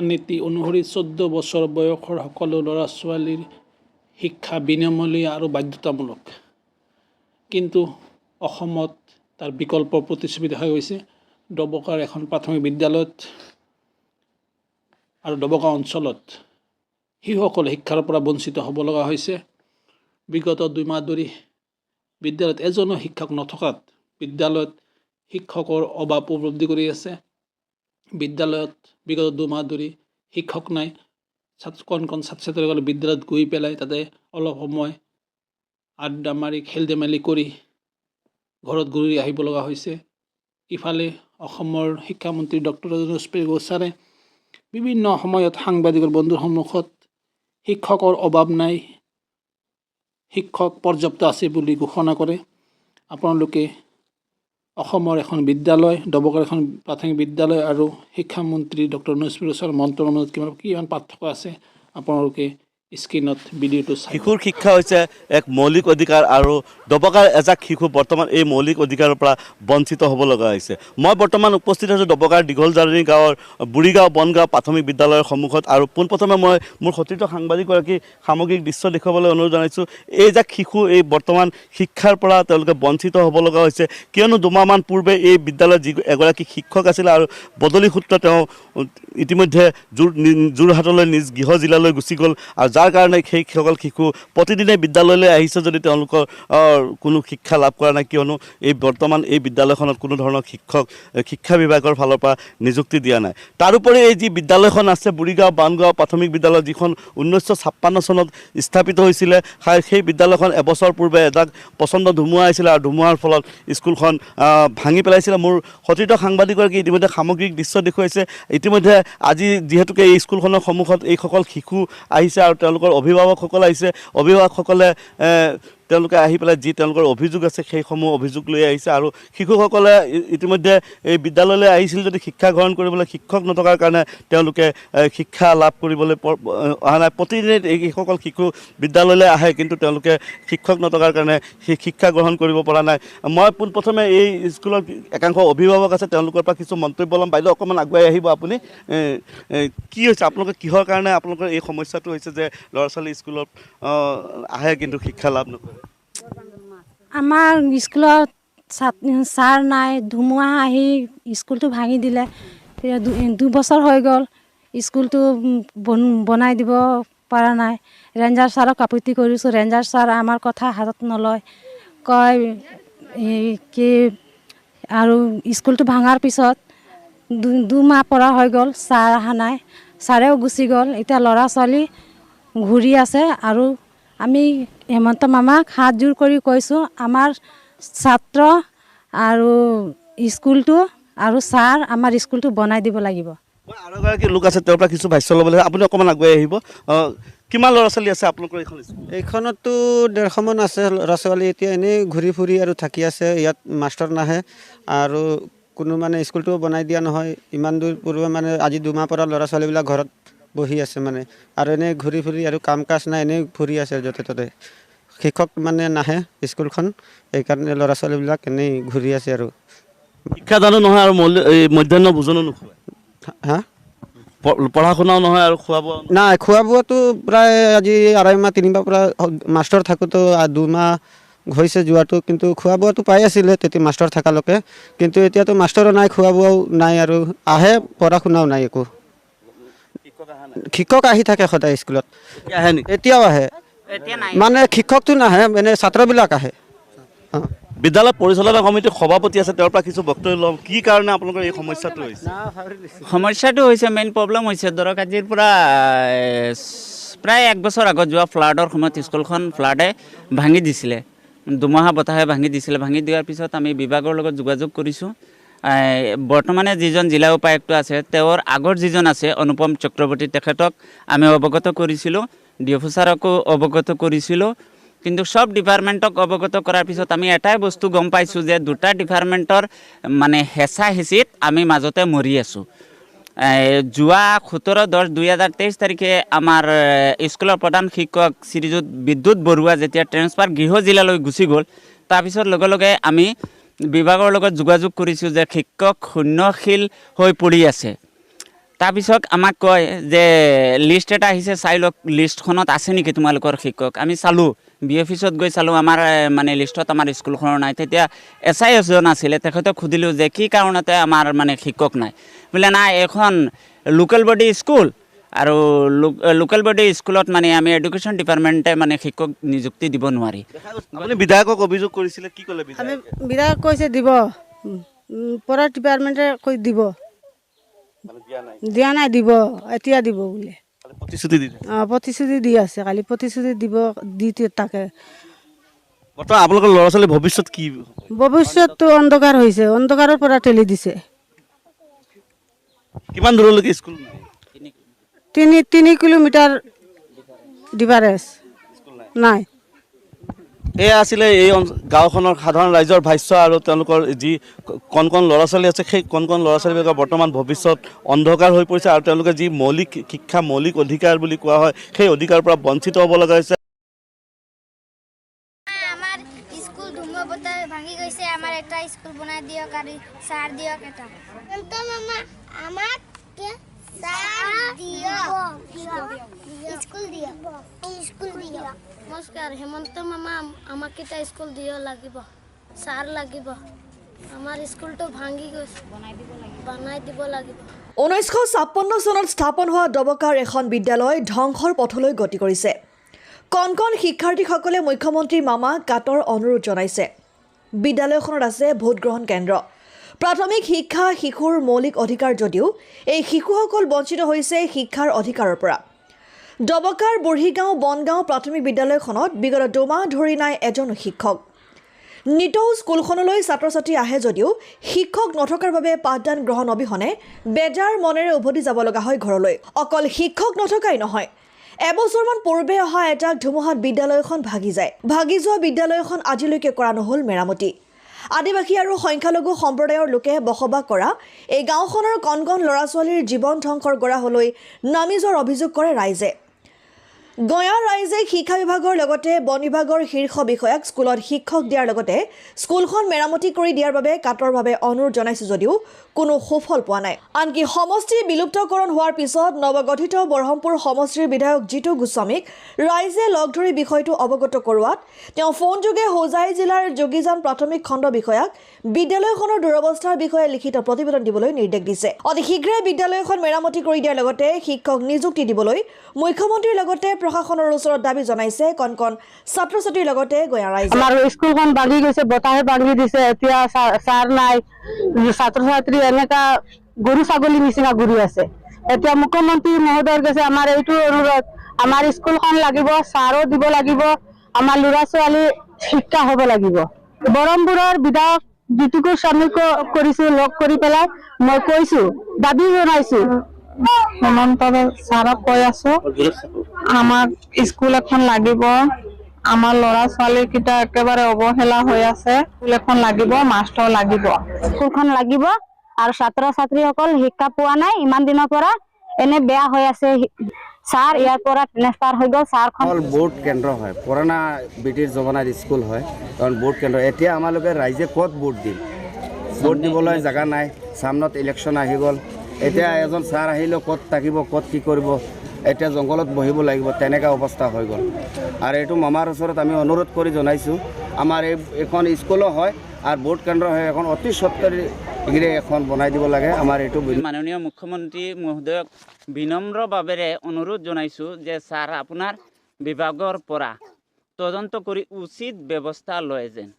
নীতি অনুসৰি 14 বছৰ বয়সৰ সকলো ল'ৰা ছোৱালীৰ শিক্ষা বিনামূলীয়া আৰু বাধ্যতামূলক। কিন্তু অসমত তাৰ বিকল্প প্ৰতিচ্ছবি দেখা গৈছে। ডবকাৰ এখন প্ৰাথমিক বিদ্যালয়ত আৰু ডবকা অঞ্চলত শিশুসকলে শিক্ষাৰ পৰা বঞ্চিত হ'ব লগা হৈছে। বিগত 2 মাহ ধৰি বিদ্যালয়ত এজনো শিক্ষক নথকাত বিদ্যালয়ত শিক্ষকৰ অভাৱ উপলব্ধি কৰি আছে। বিদ্যালয়ত বিগত 2 মাহ ধৰি শিক্ষক নাই। কণ ছাত্ৰ ছাত্ৰীসকলে বিদ্যালয়ত গৈ পেলাই তাতে অলপ সময় আড্ডা মাৰি খেল ধেমালি কৰি ঘৰত ঘূৰি আহিব লগা হৈছে। ইফালে অসমৰ শিক্ষামন্ত্ৰী ডক্টৰ ৰজনীশ গোস্বামীয়ে বিভিন্ন সময়ত সাংবাদিকৰ বন্ধুৰ সন্মুখত শিক্ষকৰ অভাৱ নাই, শিক্ষক পৰ্যাপ্ত আছে বুলি ঘোষণা কৰে। আপোনালোকে অসমৰ এখন বিদ্যালয়, ডবকাৰ এখন প্ৰাথমিক বিদ্যালয় আৰু শিক্ষামন্ত্ৰী ডক্টৰ ৰজনীশ গোস্বামীৰ মন্ত্ৰৰ মাজত কিমান পাৰ্থক্য আছে আপোনালোকে স্ক্ৰীণত ভিডিঅ'টো চাই। শিশুৰ শিক্ষা হৈছে এক মৌলিক অধিকাৰ আৰু ডবকাৰ এজাক শিশু বৰ্তমান এই মৌলিক অধিকাৰৰ পৰা বঞ্চিত হ'ব লগা হৈছে। মই বৰ্তমান উপস্থিত হৈছোঁ ডবকাৰ দীঘলজাৰণি গাঁৱৰ বুঢ়ীগাঁও বনগাঁও প্ৰাথমিক বিদ্যালয়ৰ সন্মুখত আৰু পোনপ্ৰথমে মই মোৰ সতীৰ্থ সাংবাদিকগৰাকী সামগ্ৰিক দৃশ্য দেখুৱাবলৈ অনুৰোধ জনাইছোঁ। এই যে শিশু এই বৰ্তমান শিক্ষাৰ পৰা তেওঁলোকে বঞ্চিত হ'ব লগা হৈছে, কিয়নো 2 মাহমান পূৰ্বে এই বিদ্যালয়ত যি এগৰাকী শিক্ষক আছিলে আৰু বদলি সূত্ৰে তেওঁ ইতিমধ্যে যোৰহাটলৈ নিজ গৃহ জিলালৈ গুচি গ'ল আৰু যাৰ কাৰণে সেইসকল শিশু প্ৰতিদিনে বিদ্যালয়লৈ আহিছে যদি তেওঁলোকৰ কোনো শিক্ষা লাভ কৰা নাই, কিয়নো এই বৰ্তমান এই বিদ্যালয়খনত কোনো ধৰণৰ শিক্ষা বিভাগৰ ফালৰ পৰা নিযুক্তি দিয়া নাই। তাৰোপৰি এই যি বিদ্যালয়খন আছে বুঢ়ীগাঁও বানগাঁও প্ৰাথমিক বিদ্যালয়, যিখন 1956 চনত স্থাপিত হৈছিলে, সেই বিদ্যালয়খন এবছৰ পূৰ্বে এজাক প্ৰচণ্ড ধুমুহা আহিছিলে আৰু ধুমুহাৰ ফলত স্কুলখন ভাঙি পেলাইছিলে। মোৰ সতীৰ্থ সাংবাদিকগৰাকী ইতিমধ্যে সামগ্ৰিক দৃশ্য দেখুৱাইছে। ইতিমধ্যে আজি যিহেতুকে এই স্কুলখনৰ সন্মুখত এইসকল শিশু আহিছে আৰু তেওঁলোকৰ অভিভাৱকসকল আহিছে, অভিভাৱকসকলে তেওঁলোকে আহি পেলাই যি তেওঁলোকৰ অভিযোগ আছে সেইসমূহ অভিযোগ লৈ আহিছে আৰু শিশুসকলে ইতিমধ্যে এই বিদ্যালয়লৈ আহিছিল যদি শিক্ষা গ্ৰহণ কৰিবলৈ শিক্ষক নথকাৰ কাৰণে তেওঁলোকে শিক্ষা লাভ কৰিবলৈ অহা নাই। প্ৰতিদিনে এইসকল শিশু বিদ্যালয়লৈ আহে কিন্তু তেওঁলোকে শিক্ষক নথকাৰ কাৰণে সেই শিক্ষা গ্ৰহণ কৰিব পৰা নাই। মই পোনপ্ৰথমে এই স্কুলৰ একাংশ অভিভাৱক আছে, তেওঁলোকৰ পৰা কিছু মন্তব্য ল'ম। বাইদেউ অকণমান আগুৱাই আহিব আপুনি। কি হৈছে আপোনালোকে, কিহৰ কাৰণে আপোনালোকৰ এই সমস্যাটো হৈছে যে ল'ৰা ছোৱালী স্কুলত আহে কিন্তু শিক্ষা লাভ নকৰে? আমাৰ স্কুলত ছাৰ নাই, ধুমুহা আহি স্কুলটো ভাঙি দিলে। 2 বছৰ হৈ গ'ল, স্কুলটো বনাই দিব পৰা নাই। ৰেঞ্জাৰ ছাৰক আপত্তি কৰিছোঁ, ৰেঞ্জাৰ ছাৰ আমাৰ কথা হাতত নলয়, কয় কি আৰু স্কুলটো ভাঙাৰ পিছত 2 মাহ পৰা হৈ গ'ল, ছাৰ অহা নাই, ছাৰেও গুচি গ'ল। এতিয়া ল'ৰা ছোৱালী ঘূৰি আছে আৰু আমি হেমন্ত মামাক হাতযোৰ কৰি কৈছোঁ আমাৰ ছাত্ৰ আৰু স্কুলটো আৰু ছাৰ আমাৰ স্কুলটো বনাই দিব লাগিব। মই আৰু এগৰাকী লোক আছে, তেওঁৰ পৰা কিছু ভাষ্য ল'বলৈ আপুনি অকণমান আগুৱাই আহিব। কিমান ল'ৰা ছোৱালী আছে আপোনালোকৰ এইখন স্কুল? এইখনতো 150 মান আছে ল'ৰা ছোৱালী। এতিয়া এনেই ঘূৰি ফুৰি আৰু থাকি আছে, ইয়াত মাষ্টৰ নাহে আৰু কোনো মানে স্কুলটো বনাই দিয়া নহয়। ইমান দূৰ পূৰ্বে মানে আজি 2 মাহ পৰা ল'ৰা ছোৱালীবিলাক ঘৰত বহি আছে মানে, আৰু এনেই ঘূৰি ফুৰি আৰু কাম কাজ নাই, এনেই ফুৰি আছে য'তে ত'তে। শিক্ষক মানে নাহে স্কুলখন, এইকাৰণে ল'ৰা ছোৱালীবিলাক এনেই ঘূৰি আছে আৰু শিক্ষাদানো নহয় আৰু মধ্যাহ্ন ভোজনো নোখোৱায়। হা, পঢ়া শুনাও নহয় আৰু খোৱা বোৱা নাই। খোৱা বোৱাটো প্ৰায় আজি 2.5 মাহ 3 মাহ পৰা মাষ্টৰ থাকোঁতো 2 মাহ হৈছে যোৱাটো, কিন্তু খোৱা বোৱাটো পাই আছিলে তেতিয়া মাষ্টৰ থকালৈকে। কিন্তু এতিয়াতো মাষ্টৰো নাই, খোৱা বোৱাও নাই আৰু আহে, পঢ়া শুনাও নাই একো। শিক্ষক আহি থাকে সদায় স্কুলত, আহে নেকি? এতিয়াও আহে, মানে শিক্ষকটো নাহে, মানে ছাত্ৰবিলাক আহে। বিদ্যালয় পৰিচালনা সমিতিৰ সভাপতি আছে, তেওঁৰ পৰা কিছু বক্তব্য ল'ম। কি কাৰণে আপোনালোকৰ এই সমস্যাটো হৈছে? সমস্যাটো হৈছে, মেইন প্ৰব্লেম হৈছে ধৰক আজিৰ পৰা প্ৰায় 1 বছৰ আগত যোৱা ফ্লাডৰ সময়ত স্কুলখন ফ্লাডে ভাঙি দিছিলে, ধুমুহা বতাহে ভাঙি দিছিলে। ভাঙি দিয়াৰ পিছত আমি বিভাগৰ লগত যোগাযোগ কৰিছোঁ। বৰ্তমানে যিজন জিলা উপায়ুক্ত আছে, তেওঁৰ আগৰ যিজন আছে অনুপম চক্ৰৱৰ্তী, তেখেতক আমি অৱগত কৰিছিলোঁ, ডিঅ'ফ ছাৰকো অৱগত কৰিছিলোঁ। কিন্তু সব ডিপাৰ্টমেণ্টক অৱগত কৰাৰ পিছত আমি এটাই বস্তু গম পাইছোঁ যে 2টা ডিপাৰ্টমেণ্টৰ মানে হেঁচা হেঁচিত আমি মাজতে মৰি আছোঁ। যোৱা 17/10/2023 তাৰিখে আমাৰ স্কুলৰ প্ৰধান শিক্ষক শ্ৰীযুত বিদ্যুৎ বৰুৱা যেতিয়া ট্ৰেন্সফাৰ গৃহ জিলালৈ গুচি গ'ল, তাৰপিছত লগে লগে আমি বিভাগৰ লগত যোগাযোগ কৰিছোঁ যে শিক্ষক শূন্যশীল হৈ পৰি আছে। তাৰপিছত আমাক কয় যে লিষ্ট এটা আহিছে চাই লওক লিষ্টখনত আছে নেকি তোমালোকৰ শিক্ষক আমি চালোঁ বি অফিচত গৈ চালোঁ আমাৰ মানে লিষ্টত আমাৰ স্কুলখনৰ নাই তেতিয়া SI এজন আছিলে তেখেতক সুধিলোঁ যে কি কাৰণতে আমাৰ মানে শিক্ষক নাই বোলে নাই এখন লোকেল বডি স্কুল আৰু লোকেল বডি স্কুলত মানে আমি এডুকেশ্যন ডিপাৰ্টমেণ্টে মানে শিক্ষক নিযুক্তি দিব নোৱাৰি আপুনি বিধায়কক অভিযোগ কৰিছিলে কি ক'লে আমি বিধায়কে বিধায়ক কৈছে দিব পঢ়া ডিপাৰ্টমেণ্টে কৈ দিব দিয়া নাই দিব এতিয়া দিব বোলে প্ৰতিশ্ৰুতি দিলে প্ৰতিশ্ৰুতি দি আছে কালি প্ৰতিশ্ৰুতি দিব দি তাকে বৰ্তমান আপোনালোকৰ ল'ৰা ছোৱালীৰ ভৱিষ্যত কি ভৱিষ্যতটো অন্ধকাৰ হৈছে অন্ধকাৰৰ পৰা ঠেলি দিছে কিমান দূৰলৈকে স্কুল নাই 3 কিলোমিটাৰ ডিফাৰেঞ্চ নাই এয়া আছিলে এই গাঁওখনৰ সাধাৰণ ৰাইজৰ ভাষ্য আৰু তেওঁলোকৰ যি কণ কণ ল'ৰা ছোৱালী আছে সেই কণ কণ ল'ৰা ছোৱালীবিলাকৰ বৰ্তমান ভৱিষ্যত অন্ধকাৰ হৈ পৰিছে আৰু তেওঁলোকে যি মৌলিক শিক্ষা মৌলিক অধিকাৰ বুলি কোৱা হয় সেই অধিকাৰৰ পৰা বঞ্চিত হ'ব লগা হৈছে আমার স্কুল ধুমা বতাহ ভাঙি গৈছে আমার একটা স্কুল বনাই দিয়ক আর সার দিয়ক এটা তো মামা আমাকে সার দিয়ক স্কুল দিয়ক স্কুল দিয়ক নমস্কার হেমন্ত মামা আমাকে এটা স্কুল দিয় লাগিব সার লাগিব আমার স্কুলটো ভাঙি গৈছে বনাই দিব লাগিব 1956 চনত স্থাপন হোৱা ডবকাৰ এখন বিদ্যালয় ধ্বংসৰ পথলৈ গতি কৰিছে কণ কণ শিক্ষাৰ্থীসকলে মুখ্যমন্ত্ৰী মামা কাটৰ অনুৰোধ জনাইছে বিদ্যালয়খনত আছে ভোটগ্ৰহণ কেন্দ্ৰ প্ৰাথমিক শিক্ষা শিশুৰ মৌলিক অধিকাৰ যদিও এই শিশুসকল বঞ্চিত হৈছে শিক্ষাৰ অধিকাৰৰ পৰা ডবকাৰ বুঢ়ীগাঁও বনগাঁও প্ৰাথমিক বিদ্যালয়খনত বিগত 2 মাহ ধৰি নাই এজন শিক্ষক নিতৌ স্কুলখনলৈ ছাত্ৰ ছাত্ৰী আহে যদিও শিক্ষক নথকাৰ বাবে পাঠদান গ্ৰহণ অবিহনে বেজাৰ মনেৰে উভতি যাব লগা হয় ঘৰলৈ অকল শিক্ষক নথকাই নহয় এবছৰমান পূৰ্বে অহা এটা ধুমুহাত বিদ্যালয়খন ভাগি যায় ভাগি যোৱা বিদ্যালয়খন আজিলৈকে কৰা নহল মেৰামতি আদিবাসী আৰু সংখ্যালঘু সম্প্ৰদায়ৰ লোকে বসবাস কৰা এই গাঁওখনৰ কণ কণ ল'ৰা ছোৱালীৰ জীৱন ধ্বংসৰ গৰাহলৈ নামি যোৱাৰ অভিযোগ কৰে ৰাইজে গয়া ৰাইজে শিক্ষা বিভাগৰ লগতে বন বিভাগৰ শীৰ্ষ বিষয়াক স্কুলত শিক্ষক দিয়াৰ লগতে স্কুলখন মেৰামতি কৰি দিয়াৰ বাবে কাটৰভাৱে অনুৰোধ জনাইছে যদিও কোনো সুফল পোৱা নাই আনকি সমষ্টি বিলুপ্তকৰণ হোৱাৰ পিছত নৱগঠিত বৰহমপুৰ সমষ্টিৰ বিধায়ক জিতু গোস্বামীক ৰাইজে লগ ধৰি বিষয়টো অৱগত কৰোৱাত তেওঁ ফোনযোগে হোজাই জিলাৰ যোগীজান প্ৰাথমিক খণ্ড বিষয়াক বিদ্যালয়খনৰ দুৰৱস্থাৰ বিষয়ে লিখিত প্ৰতিবেদন দিবলৈ নিৰ্দেশ দিছে অতি শীঘ্ৰে বিদ্যালয়খন মেৰামতি কৰি দিয়াৰ লগতে শিক্ষক নিযুক্তি দিবলৈ মুখ্যমন্ত্ৰীৰ লগতে প্ৰশাসনৰ ওচৰত দাবী জনাইছে কণ কণ ছাত্ৰ ছাত্ৰীৰ লগতে গয়া ৰাইজে আমাৰ স্কুলখন ভাঙি গৈছে বতাহে ভাঙি দিছে এতিয়া সাৰ নাই ছাত্ৰ ছাত্ৰী এনেকা গৰু ছাগলী নিচিনা ঘূৰি আছে এতিয়া মুখ্যমন্ত্ৰী মহোদয়ৰ কাছে আমাৰ এইটো অনুৰোধ আমাৰ স্কুলখন লাগিব সাৰো দিব লাগিব আমাৰ ল'ৰা ছোৱালী শিক্ষা হ'ব লাগিব বৰহমপুৰৰ বিধায়ক জিতু গোস্বামীক কৰিছো লগ কৰি পেলাই মই কৈছো দাবী জনাইছো হেমন্ত ছাৰক কৈ আছো আমাক স্কুল এখন লাগিব আমাৰ ল'ৰা ছোৱালীকেইটা একেবাৰে অৱহেলা হৈ আছে স্কুল এখন লাগিব মাষ্টৰ লাগিব স্কুলখন লাগিব আৰু ছাত্ৰ ছাত্ৰীসকল শিক্ষা পোৱা নাই ইমান দিনৰ পৰা এনে বেয়া হৈ আছে ছাৰ ইয়াৰ পৰা ট্ৰেন্সফাৰ হৈ গ'ল ছাৰখন ভোট কেন্দ্ৰ হয় পুৰণা ব্ৰিটিছ জমানাৰ স্কুল হয় কাৰণ ভোট কেন্দ্ৰ এতিয়া আমালোকে ৰাইজে ক'ত ভোট দিম ভোট দিবলৈ জেগা নাই সামনত ইলেকশ্যন আহি গ'ল এতিয়া এজন ছাৰ আহিলেও ক'ত থাকিব ক'ত কি কৰিব এতিয়া জংঘলত বহিব লাগিব তেনেকুৱা অৱস্থা হৈ গ'ল আৰু এইটো মামাৰ ওচৰত আমি অনুৰোধ কৰি জনাইছোঁ আমাৰ এইখন স্কুলো হয় আৰু ভোট কেন্দ্ৰ হয় এখন অতি সত্তৰে এখন বনাই দিব লাগে আমাৰ এইটো মাননীয় মুখ্যমন্ত্ৰী মহোদয়ক বিনম্ৰভাৱেৰে অনুৰোধ জনাইছোঁ যে ছাৰ আপোনাৰ বিভাগৰ পৰা তদন্ত কৰি উচিত ব্যৱস্থা লয় যেন